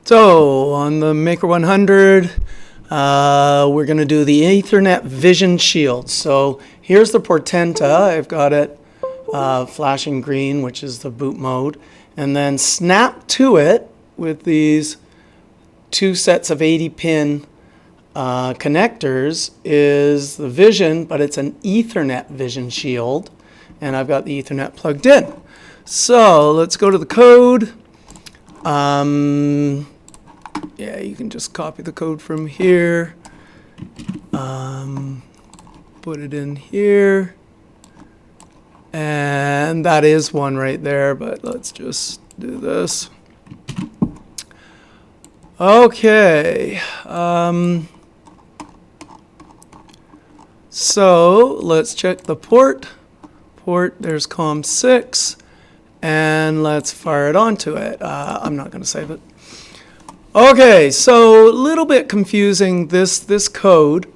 So on the Maker 100, we're going to do the Ethernet Vision Shield. So here's the Portenta. I've got it flashing green, which is the boot mode. And then snapped to it with these two sets of 80-pin connectors is the Vision, but it's an Ethernet Vision Shield. And I've got the Ethernet plugged in. So let's go to the code. Yeah, you can just copy the code from here, put it in here, and that is one right there, but let's just do this. Okay, so let's check the port, there's COM6, and let's fire it onto it. I'm not going to save it. Okay, so a little bit confusing, this code.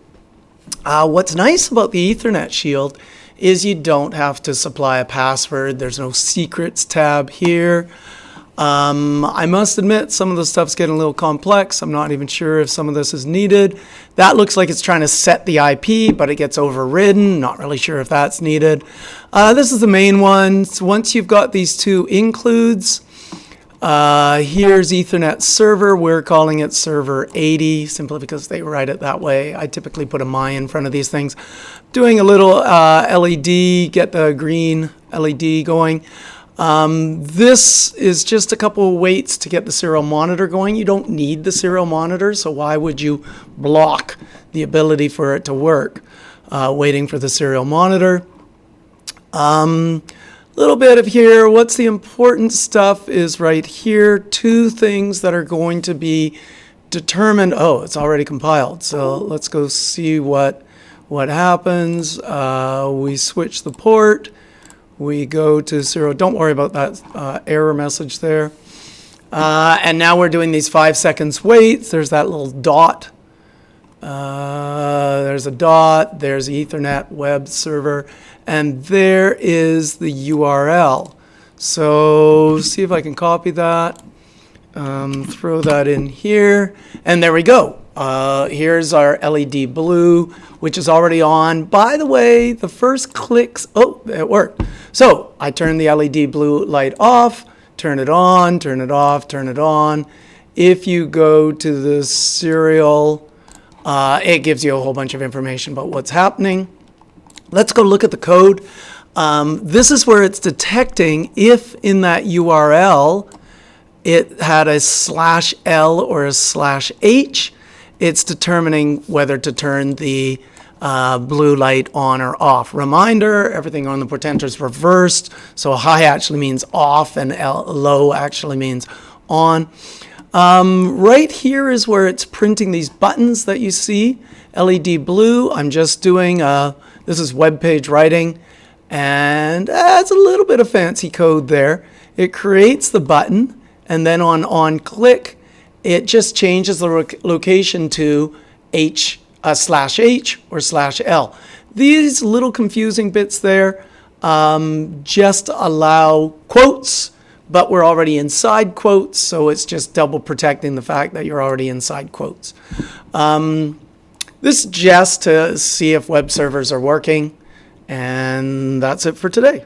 What's nice about the Ethernet Shield is you don't have to supply a password. There's no secrets tab here. I must admit some of the stuff's getting a little complex. I'm not even sure if some of this is needed. That looks like it's trying to set the IP, but it gets overridden. Not really sure if that's needed. This is the main one. So once you've got these two includes, here's Ethernet server. We're calling it server 80 simply because they write it that way. I typically put a my in front of these things. Doing a little LED, get the green LED going. This is just a couple of waits to get the serial monitor going. You don't need the serial monitor, so why would you block the ability for it to work waiting for the serial monitor? Little bit of here. What's the important stuff is right here. Two things that are going to be determined. Oh, it's already compiled. So let's go see what happens. We switch the port. We go to serial. Don't worry about that error message there. And now we're doing these 5 seconds waits. There's that little dot. There's a dot. There's Ethernet web server. And there is the URL. So see if I can copy that. Throw that in here. And there we go. Here's our LED blue, which is already on. By the way, the first clicks, oh, it worked. So I turn the LED blue light off, turn it on, turn it off, turn it on. If you go to the serial, it gives you a whole bunch of information about what's happening. Let's go look at the code. This is where it's detecting if in that URL it had a /L or a /H. It's determining whether to turn the blue light on or off. Reminder, everything on the Portenta is reversed. So high actually means off and low actually means on. Right here is where it's printing these buttons that you see. LED blue, I'm just doing, this is web page writing. And it's a little bit of fancy code there. It creates the button and then on click, it just changes the location to /H or /L. These little confusing bits there just allow quotes, but we're already inside quotes, so it's just double protecting the fact that you're already inside quotes. This is just to see if web servers are working, and that's it for today.